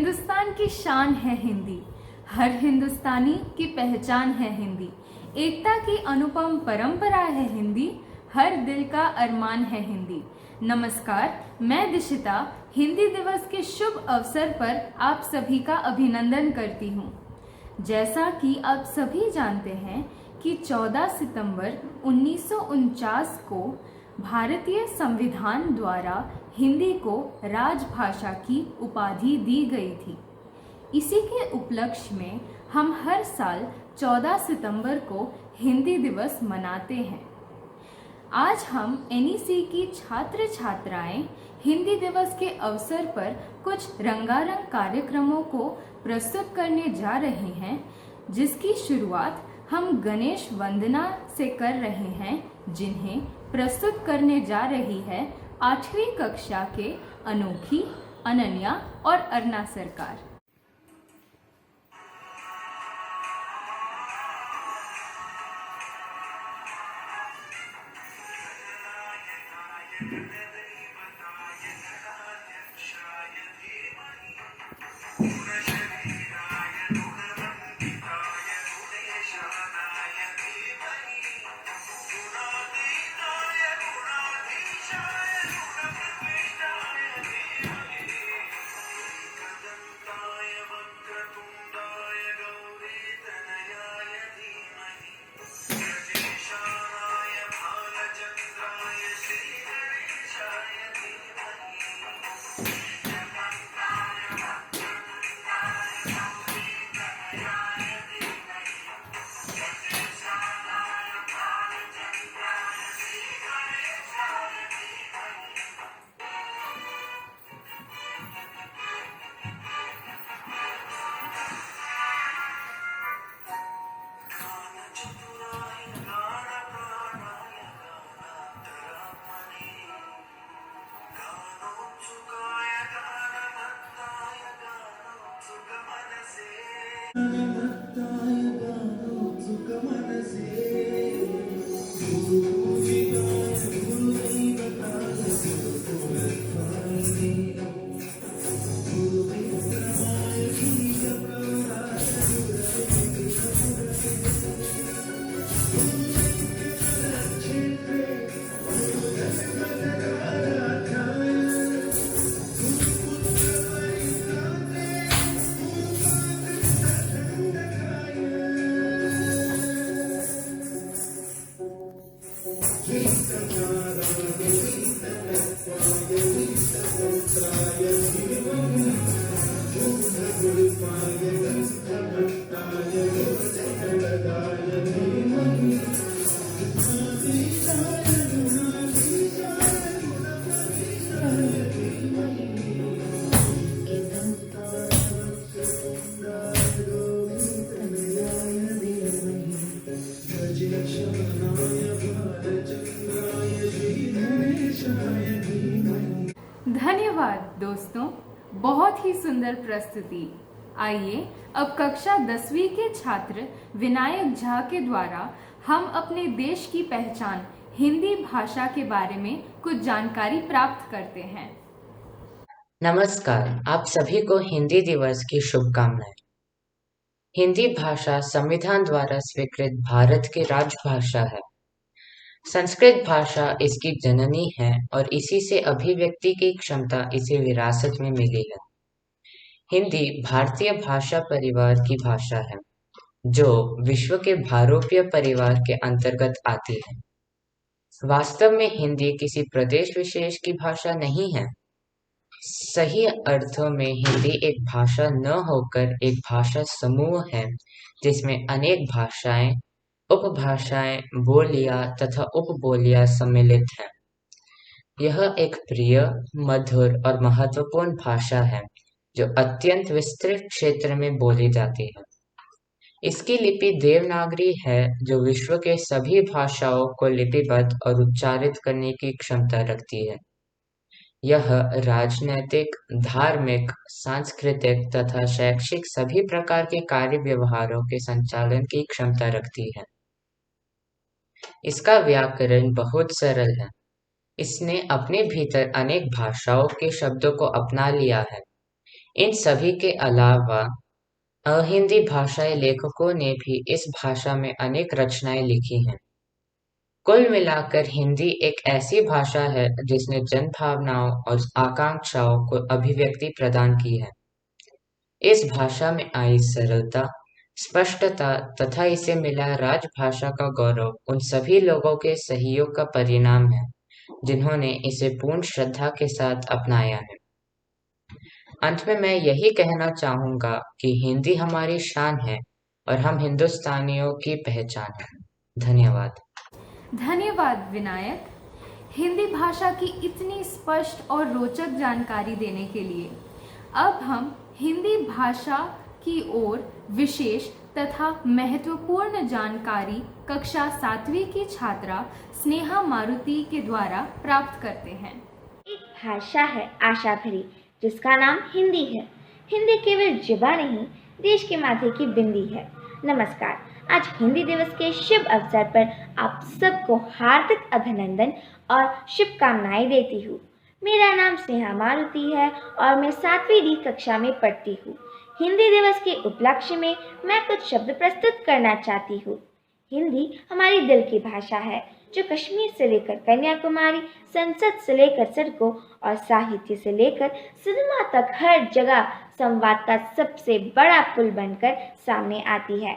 हिंदुस्तान की शान है हिंदी, हर हिंदुस्तानी की पहचान है हिंदी। एकता की अनुपम परंपरा है हिंदी, हर दिल का अरमान है हिंदी। नमस्कार, मैं दिशिता हिंदी दिवस के शुभ अवसर पर आप सभी का अभिनंदन करती हूँ। जैसा कि आप सभी जानते हैं कि 14 सितंबर 1949 को भारतीय संविधान द्वारा हिंदी को राजभाषा की उपाधि दी गई थी। इसी के उपलक्ष्य में हम हर साल 14 सितंबर को हिंदी दिवस मनाते हैं। आज हम एनईसी की छात्र छात्राएं हिंदी दिवस के अवसर पर कुछ रंगारंग कार्यक्रमों को प्रस्तुत करने जा रहे हैं, जिसकी शुरुआत हम गणेश वंदना से कर रहे हैं, जिन्हें प्रस्तुत करने जा रही है 8वीं कक्षा के अनोखी, अनन्या और अरना सरकार। धन्यवाद दोस्तों, बहुत ही सुंदर प्रस्तुति। आइए अब कक्षा 10वीं के छात्र विनायक झा के द्वारा हम अपने देश की पहचान हिंदी भाषा के बारे में कुछ जानकारी प्राप्त करते हैं। नमस्कार, आप सभी को हिंदी दिवस की शुभकामनाएं। हिंदी भाषा संविधान द्वारा स्वीकृत भारत की राजभाषा है। संस्कृत भाषा इसकी जननी है और इसी से अभिव्यक्ति की क्षमता इसे विरासत में मिली है। हिंदी भारतीय भाषा परिवार की भाषा है, जो विश्व के भारोपीय परिवार के अंतर्गत आती है। वास्तव में हिंदी किसी प्रदेश विशेष की भाषा नहीं है। सही अर्थों में हिंदी एक भाषा न होकर एक भाषा समूह है, जिसमें अनेक भाषाएं, उपभाषाएं, बोलियां तथा उपबोलियां सम्मिलित हैं। यह एक प्रिय, मधुर और महत्वपूर्ण भाषा है, जो अत्यंत विस्तृत क्षेत्र में बोली जाती है। इसकी लिपि देवनागरी है, जो विश्व के सभी भाषाओं को लिपिबद्ध और उच्चारित करने की क्षमता रखती है। यह राजनैतिक, धार्मिक, सांस्कृतिक तथा शैक्षिक सभी प्रकार के कार्य व्यवहारों के संचालन की क्षमता रखती है। इसका व्याकरण बहुत सरल है। इसने अपने भीतर अनेक भाषाओं के शब्दों को अपना लिया है। इन सभी के अलावा अहिंदी भाषाई लेखकों ने भी इस भाषा में अनेक रचनाएं लिखी हैं। कुल मिलाकर हिंदी एक ऐसी भाषा है जिसने जनभावनाओं और आकांक्षाओं को अभिव्यक्ति प्रदान की है। इस भाषा में आई सरलता, स्पष्टता तथा इसे मिला राजभाषा का गौरव उन सभी लोगों के सहयोग का परिणाम है जिन्होंने इसे पूर्ण श्रद्धा के साथ अपनाया है। अंत में मैं यही कहना चाहूंगा कि हिंदी हमारी शान है और हम हिंदुस्तानियों की पहचान है। धन्यवाद। धन्यवाद विनायक, हिंदी भाषा की इतनी स्पष्ट और रोचक जानकारी देने के लिए। अब हम हिंदी भाषा की ओर विशेष तथा महत्वपूर्ण जानकारी कक्षा 7वीं की छात्रा स्नेहा मारुति के द्वारा प्राप्त करते हैं। एक भाषा है आशा भरी जिसका नाम हिंदी है। हिंदी केवल जुबा नहीं, देश के माथे की बिंदी है। नमस्कार, आज हिंदी दिवस के शुभ अवसर पर आप सबको हार्दिक अभिनंदन और शुभकामनाएं देती हूँ। मेरा नाम स्नेहा मारुति है और मैं 7वीं डी कक्षा में पढ़ती हूँ। हिंदी दिवस के उपलक्ष्य में मैं कुछ शब्द प्रस्तुत करना चाहती हूँ। हिंदी हमारी दिल की भाषा है जो कश्मीर से लेकर कन्याकुमारी, संसद से लेकर सड़कों और साहित्य से लेकर सिनेमा तक हर जगह संवाद का सबसे बड़ा पुल बनकर सामने आती है।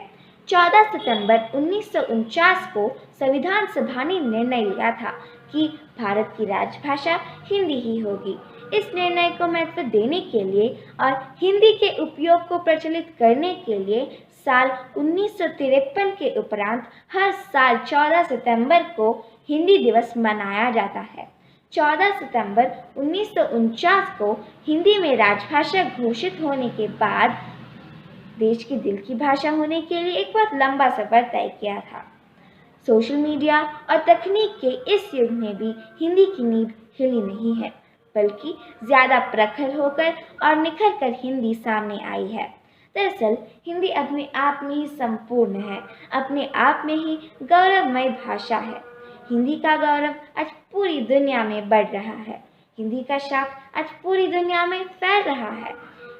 14 सितंबर 1949 को संविधान सभा ने निर्णय लिया था कि भारत की राजभाषा हिंदी ही होगी। इस निर्णय को महत्व देने के लिए और हिंदी के उपयोग को प्रचलित करने के लिए साल 1953 के उपरांत हर साल 14 सितंबर को हिंदी दिवस मनाया जाता है। 14 सितंबर 1949 को हिंदी में राजभाषा घोषित होने के बाद देश की दिल की भाषा होने के लिए एक बहुत लंबा सफर तय किया था। सोशल मीडिया और तकनीक के इस युग में भी हिंदी की नींव हिली नहीं है, बल्कि ज़्यादा प्रखर होकर और निखर कर हिंदी सामने आई है। दरअसल हिंदी अपने आप में ही संपूर्ण है, अपने आप में ही गौरवमय भाषा है। हिंदी का गौरव आज पूरी दुनिया में बढ़ रहा है। हिंदी का शाप आज पूरी दुनिया में फैल रहा है।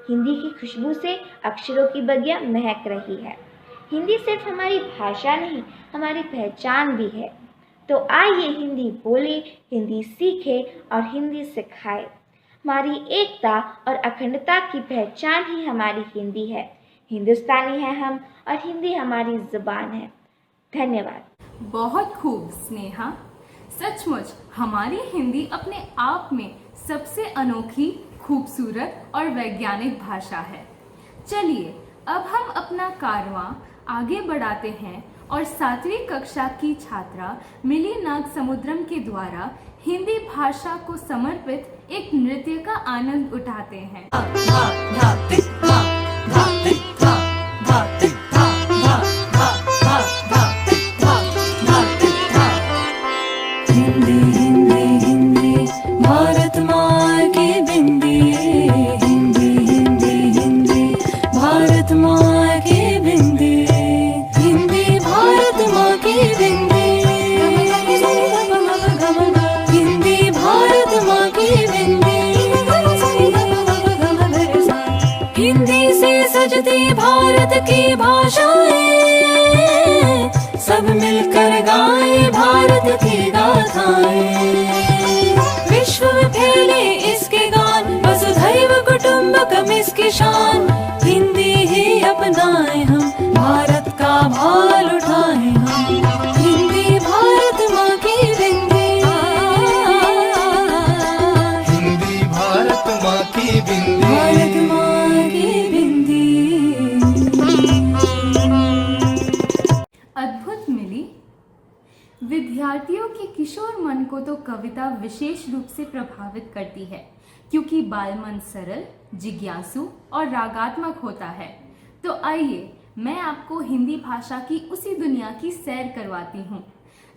हिंदी की खुशबू से अक्षरों की बगिया महक रही है। हिंदी सिर्फ हमारी भाषा नहीं, हमारी पहचान भी है। तो आइए हिंदी बोले, हिंदी सीखे और हिंदी सिखाए। हमारी एकता और अखंडता की पहचान ही हमारी हिंदी है। हिंदुस्तानी है हम और हिंदी हमारी जुबान है। धन्यवाद। बहुत खूब स्नेहा, सचमुच हमारी हिंदी अपने आप में सबसे अनोखी, खूबसूरत और वैज्ञानिक भाषा है। चलिए अब हम अपना कारवां आगे बढ़ाते हैं और 7वीं कक्षा की छात्रा मिली नागसमुद्रम के द्वारा हिंदी भाषा को समर्पित एक नृत्य का आनंद उठाते हैं। हिंदी हिंदी हिंदी भारत माँ की बिंदी, हिंदी हिंदी हिंदी भारत माँ की बिंदी, हिंदी भारत माँ की बिंदी, हिंदी भारत माँ की बिंदी, हिंदी से सजती भारत की भाषाएं, सब मिलकर गाए भारत की गाथाएं। विश्व में फैले इसके गान, वसुधैव कुटुंबकम इसकी शान। हिंदी ही अपनाए हम, भारत का भाल उठाए हम। हिंदी भारत माँ की बिंदी, हिंदी भारत माँ की बिंदी, भारत माँ की बिंदी। अद्भुत मिली। विद्यार्थियों के किशोर मन को तो कविता विशेष रूप से प्रभावित करती है, क्योंकि बाल मन सरल, जिज्ञासु और रागात्मक होता है। तो आइए मैं आपको हिंदी भाषा की उसी दुनिया की सैर करवाती हूँ,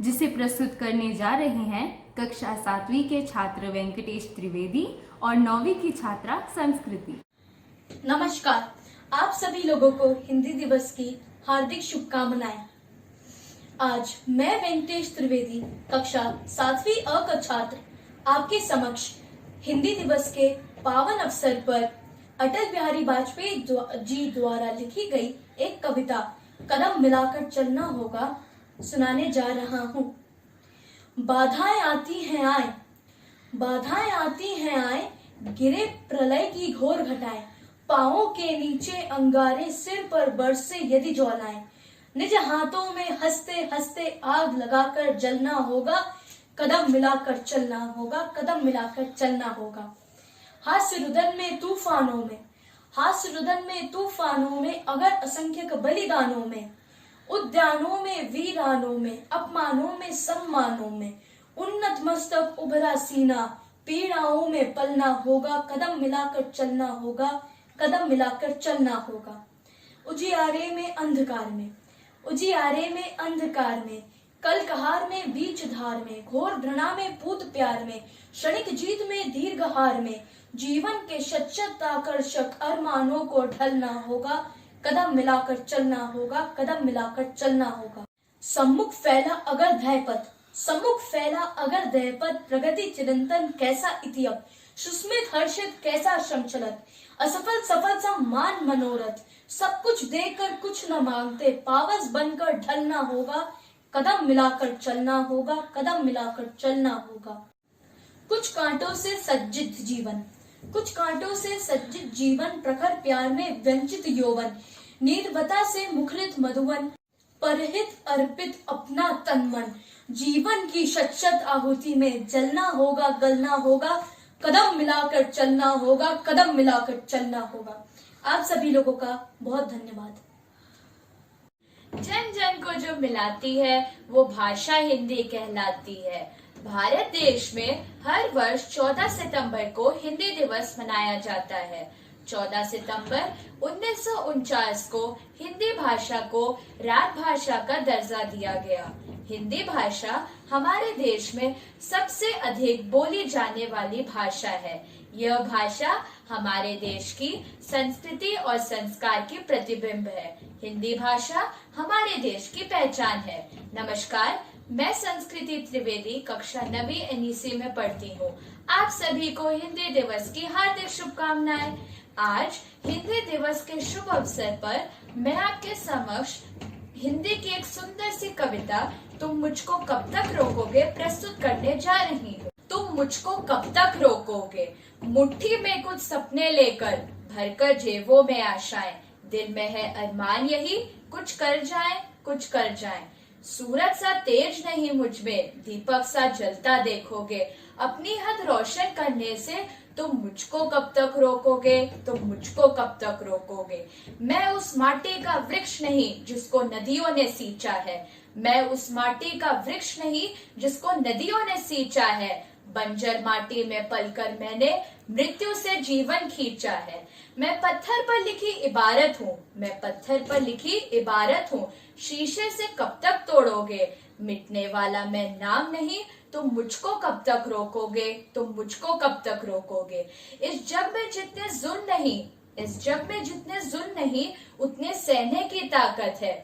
जिसे प्रस्तुत करने जा रहे हैं कक्षा 7वीं के छात्र वेंकटेश त्रिवेदी और 9वीं की छात्रा संस्कृति। नमस्कार, आप सभी लोगों को हिंदी दिवस की हार्दिक शुभकामनाएं। आज मैं वेंकटेश त्रिवेदी कक्षा 7वीं अ का छात्र आपके समक्ष हिंदी दिवस के पावन अवसर पर अटल बिहारी वाजपेयी जी द्वारा लिखी गई एक कविता कदम मिलाकर चलना होगा सुनाने जा रहा हूँ। बाधाएं आती हैं आए, बाधाएं आती हैं आए, गिरे प्रलय की घोर घटाएं, पांवों के नीचे अंगारे, सिर पर बरसे यदि ज्वालाएं, निज हाथों में हंसते हंसते आग लगाकर जलना होगा, कदम मिलाकर चलना होगा, कदम मिलाकर चलना होगा। हास्य रुदन में तूफानों में, हास्य रुदन में तूफानों में, अगर असंख्यक बलिदानों में, उद्यानों में वीरानों में, अपमानों में सम्मानों में, उन्नत मस्तक उभरा सीना, पीड़ाओं में पलना होगा, कदम मिलाकर चलना होगा, कदम मिलाकर चलना होगा। उजियारे में अंधकार में, उजियारे में अंधकार में, कल कहार में बीच धार में, घोर घृणा में पूत प्यार में, क्षणिक जीत में दीर्घ हार में, जीवन के शत आकर्षक अरमानों को ढलना होगा, कदम मिलाकर चलना होगा, कदम मिलाकर चलना होगा। सम्मुख फैला अगर ध्येयपथ, सम्मुख फैला अगर ध्येयपथ, प्रगति चिरंतन कैसा इतियप, सुस्मित हर्षित कैसा संचलत, असफल सफल सा मान मनोरथ, सब कुछ देकर कुछ न मांगते, पावस बनकर ढलना होगा, कदम मिलाकर चलना होगा, कदम मिलाकर चलना होगा। कुछ कांटों से सज्जित जीवन, कुछ कांटों से सज्जित जीवन, प्रखर प्यार में व्यंजित यौवन, निर्भता से मुखरित मधुवन, परहित अर्पित अपना तन मन, जीवन की शत आहुति में जलना होगा, गलना होगा, कदम मिलाकर चलना होगा, कदम मिलाकर चलना होगा। आप सभी लोगों का बहुत धन्यवाद। जन जन को जो मिलाती है वो भाषा हिंदी कहलाती है। भारत देश में हर वर्ष 14 सितंबर को हिंदी दिवस मनाया जाता है। 14 सितंबर 1949 को हिंदी भाषा को राजभाषा का दर्जा दिया गया। हिंदी भाषा हमारे देश में सबसे अधिक बोली जाने वाली भाषा है। यह भाषा हमारे देश की संस्कृति और संस्कार की प्रतिबिंब है। हिंदी भाषा हमारे देश की पहचान है। नमस्कार, मैं संस्कृति त्रिवेदी कक्षा 9वीं NEC में पढ़ती हूँ। आप सभी को हिंदी दिवस की हार्दिक शुभकामनाएं। आज हिंदी दिवस के शुभ अवसर पर मैं आपके समक्ष हिंदी की एक सुंदर सी कविता तुम मुझको कब तक रोकोगे प्रस्तुत करने जा रही हूँ। तुम मुझको कब तक रोकोगे, मुट्ठी में कुछ सपने लेकर, भरकर जेबों में आशाएं, दिल में है अरमान यही कुछ कर जाएं, कुछ कर जाएं। सूरज सा तेज नहीं मुझ में, दीपक सा जलता देखोगे, अपनी हद रोशन करने से तुम मुझको कब तक रोकोगे, तुम मुझको कब तक रोकोगे। मैं उस माटी का वृक्ष नहीं जिसको नदियों ने सींचा है, मैं उस माटी का वृक्ष नहीं जिसको नदियों ने सींचा है। बंजर माटी में पलकर मैंने मृत्यु से जीवन खींचा है। मैं पत्थर पर लिखी इबारत हूँ, मैं पत्थर पर लिखी इबारत हूँ, शीशे से कब तक तोड़ोगे, मिटने वाला मैं नाम नहीं, तुम मुझको कब तक रोकोगे, तुम मुझको कब तक रोकोगे। इस जग में जितने जुल्म नहीं, इस जग में जितने जुल्म नहीं, उतने सहने की ताकत है।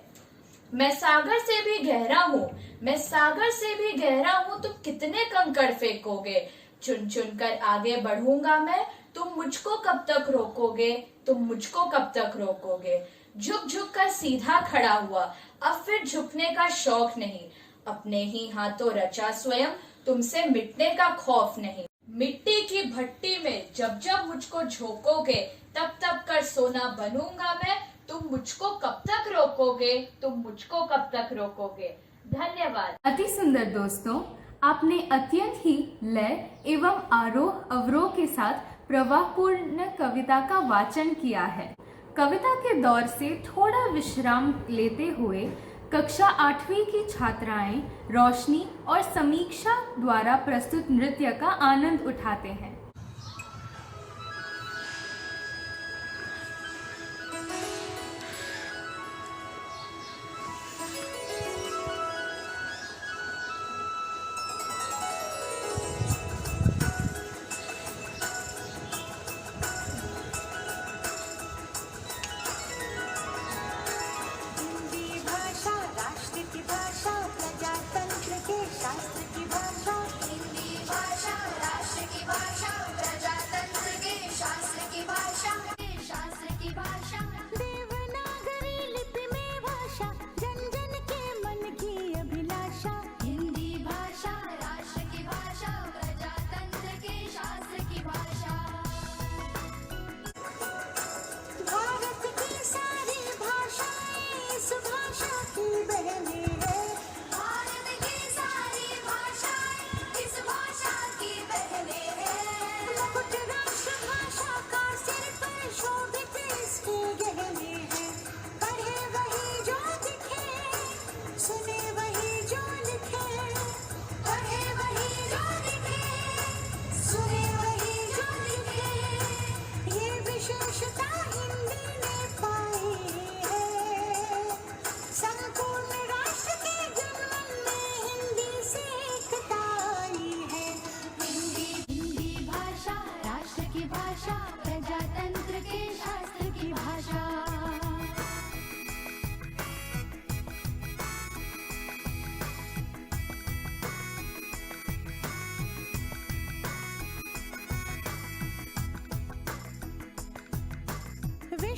मैं सागर से भी गहरा हूँ, मैं सागर से भी गहरा हूँ, तुम कितने कंकड़ फेंकोगे। चुन चुन कर आगे बढ़ूंगा मैं, तुम मुझको कब तक रोकोगे, तुम मुझको कब तक रोकोगे। झुक झुक कर सीधा खड़ा हुआ, अब फिर झुकने का शौक नहीं, अपने ही हाथों रचा स्वयं, तुमसे मिटने का खौफ नहीं। मिट्टी की भट्टी में जब जब मुझको झोंकोगे, तब तब कर सोना बनूंगा मैं, तुम मुझको कब तक रोकोगे, तुम मुझको कब तक रोकोगे। धन्यवाद। अति सुंदर दोस्तों, आपने अत्यंत ही लय एवं आरोह अवरोह के साथ प्रवाहपूर्ण कविता का वाचन किया है। कविता के दौर से थोड़ा विश्राम लेते हुए कक्षा 8वीं की छात्राएं रोशनी और समीक्षा द्वारा प्रस्तुत नृत्य का आनंद उठाते हैं। शास्त्र की भाषा, हिंदी भाषा राष्ट्र की भाषा।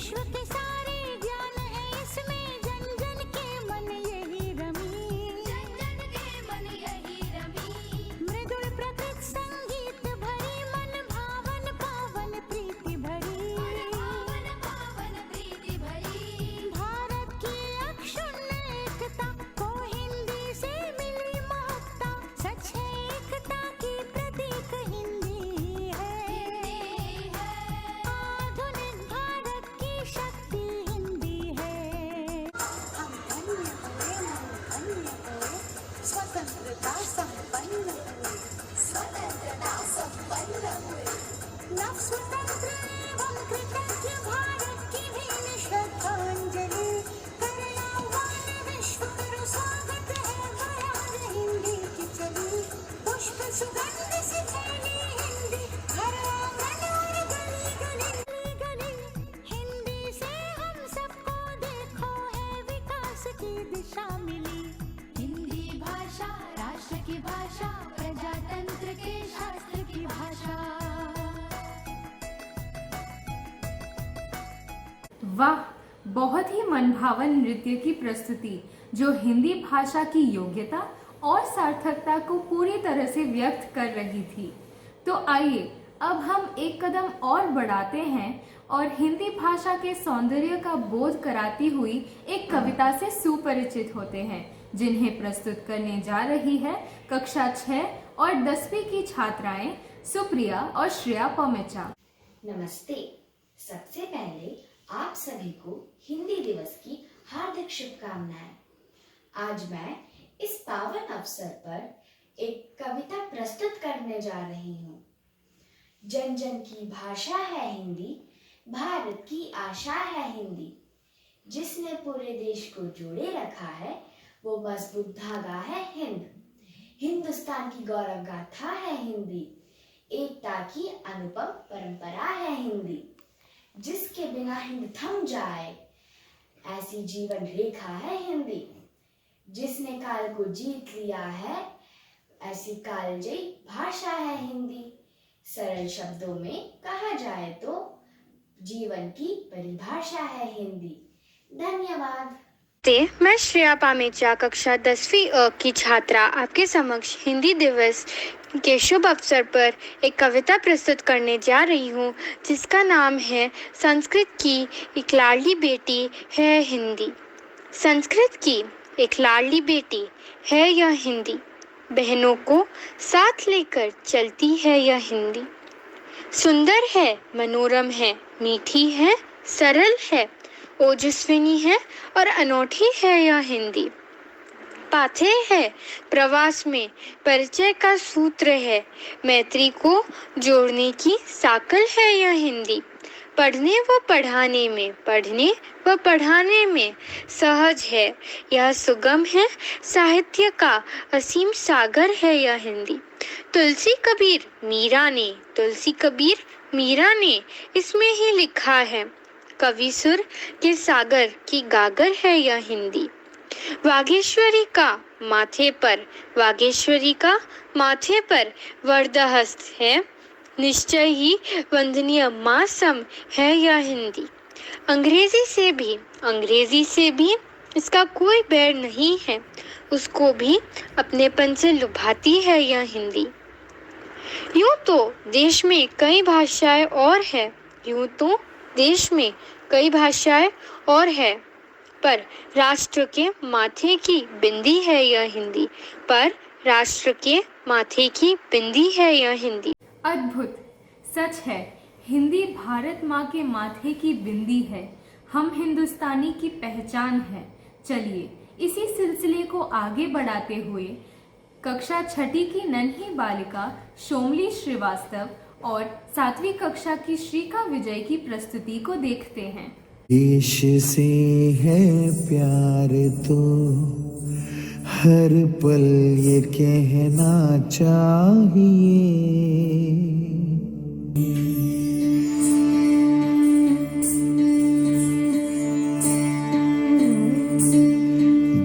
विश्व के सारे ज्ञान है इसमें, जन जन के मन यही रमी, जन जन के मन यही रमी। मृदुल प्रकृत संगीत भरी, मन भावन पावन प्रीति भरी, पावन पावन प्रीति भरी। भारत की अक्षुण्ण एकता को हिंदी से मिली महत्ता, सच है एकता की प्रतीक हिंदी है। आधुनिक भारत की शक्ति हिंदी है। हम धन्य हुए, स्वतंत्रता संपन्न हुए, स्वतंत्रता संपन्न हुए। नव स्वतंत्र एवं कृतज्ञ भारत की भीन श्रद्धांजलि, करे आह्वान विश्व करो स्वागत है, बयान हिंदी की चली। पुष्प सुगंध से फैली हिंदी, हर आंगन और गली गली गली। हिंदी से हम सबको देखो है विकास की दिशा मिली। हिंदी भाषा राष्ट्र की भाषा, प्रजातंत्र के शास्त्र की भाषा। वाह, बहुत ही मनभावन नृत्य की प्रस्तुति जो हिंदी भाषा की योग्यता और सार्थकता को पूरी तरह से व्यक्त कर रही थी। तो आइए अब हम एक कदम और बढ़ाते हैं और हिंदी भाषा के सौंदर्य का बोध कराती हुई एक कविता से सुपरिचित होते हैं, जिन्हें प्रस्तुत करने जा रही है कक्षा 6 और 10वीं की छात्राएं सुप्रिया और श्रेया पमेचा। नमस्ते। सबसे पहले आप सभी को हिंदी दिवस की हार्दिक शुभकामनाएं। आज मैं इस पावन अवसर पर एक कविता प्रस्तुत करने जा रही हूँ। जन जन की भाषा है हिंदी, भारत की आशा है हिंदी। जिसने पूरे देश को जोड़े रखा है, वो मजबूत धागा है हिंद। हिंदुस्तान की गौरव गाथा है हिंदी, एकता की अनुपम परंपरा है हिंदी। जिसके बिना हिंद थम जाए, ऐसी जीवन रेखा है हिंदी। जिसने काल को जीत लिया है, ऐसी कालजयी भाषा है हिंदी। सरल शब्दों में कहा जाए तो जीवन की परिभाषा है हिंदी। धन्यवाद। मैं श्रेया पामेचा कक्षा 10वीं अ की छात्रा आपके समक्ष हिंदी दिवस के शुभ अवसर पर एक कविता प्रस्तुत करने जा रही हूँ, जिसका नाम है संस्कृत की एक लाडली बेटी है हिंदी। संस्कृत की एक लाडली बेटी है यह हिंदी, बहनों को साथ लेकर चलती है यह हिंदी। सुंदर है, मनोरम है, मीठी है, सरल है, ओजस्विनी है और अनोखी है यह हिंदी। पाथेय है प्रवास में, परिचय का सूत्र है, मैत्री को जोड़ने की साकल है यह हिंदी। पढ़ने व पढ़ाने में सहज है, यह सुगम है, साहित्य का असीम सागर है यह हिंदी। तुलसी कबीर मीरा ने इसमें ही लिखा है, कवि सुर के सागर की गागर है यह हिंदी। वागेश्वरी का माथे पर वरदहस्त है, निश्चय ही वंदनीय माँ सम है यह हिंदी। अंग्रेजी से भी इसका कोई बैर नहीं है, उसको भी अपनेपन से लुभाती है यह हिंदी। यूं तो देश में कई भाषाएं और है, पर राष्ट्र के माथे की बिंदी है यह हिंदी। अद्भुत, सच है, हिंदी भारत माँ के माथे की बिंदी है, हम हिंदुस्तानी की पहचान है। चलिए इसी सिलसिले को आगे बढ़ाते हुए कक्षा 6 की नन्ही बालिका शोमली श्रीवास्तव और 7वीं कक्षा की श्रीका विजय की प्रस्तुति को देखते हैं। देश से है प्यार तो हर पल ये कहना चाहिए,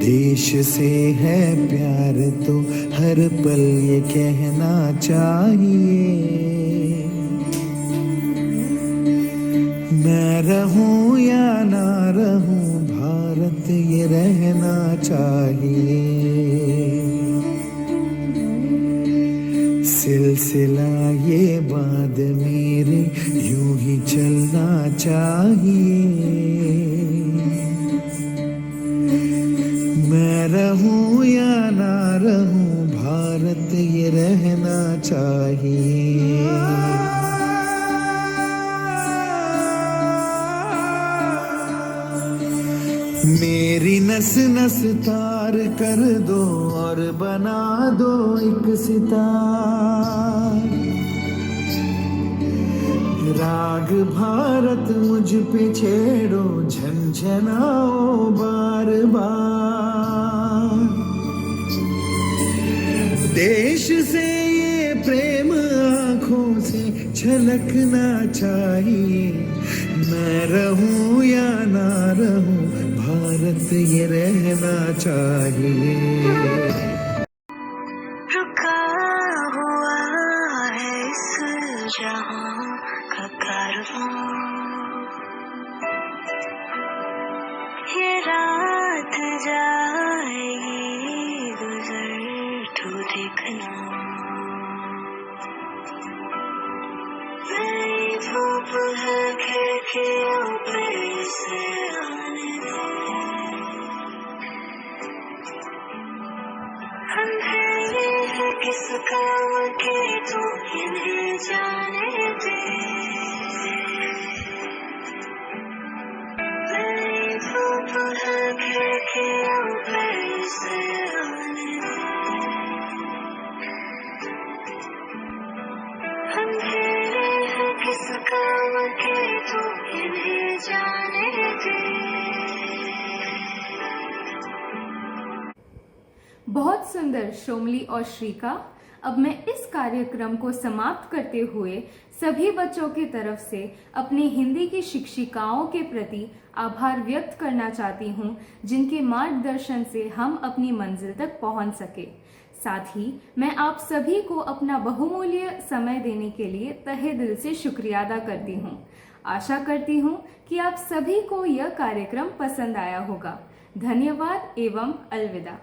देश से है प्यार तो हर पल ये कहना चाहिए। मैं रहूं या ना रहूं, भारत ये रहना चाहिए। सिलसिला ये बात मेरे यूं ही चलना चाहिए। मैं रहूं या ना रहूं, भारत ये रहना चाहिए। मेरी नस नस तार कर दो और बना दो एक सितार। राग भारत मुझ पे छेड़ो, झनझनाओ बार बार। देश से ये प्रेम आंखों से झलकना चाहिए। मैं रहूं या ना रहूं, भारत ये रहना चाहिए। रुका हुआ है इस जहां का कारवां, ये रात जाएगी गुजर तू देखना। नई धूप है खिड़कियों पे से आने दे, अंधेरे है किस काम के तू इन्हें जाने दे। नई धूप है खिड़कियों पे से आने दे, अंधेरे है किस काम के तू इन्हें जाने दे। बहुत सुंदर शोमली और श्रीका। अब मैं इस कार्यक्रम को समाप्त करते हुए सभी बच्चों की तरफ से अपनी हिंदी की शिक्षिकाओं के प्रति आभार व्यक्त करना चाहती हूँ, जिनके मार्गदर्शन से हम अपनी मंजिल तक पहुँच सके। साथ ही मैं आप सभी को अपना बहुमूल्य समय देने के लिए तहे दिल से शुक्रिया अदा करती हूँ। आशा करती हूँ कि आप सभी को यह कार्यक्रम पसंद आया होगा। धन्यवाद एवं अलविदा।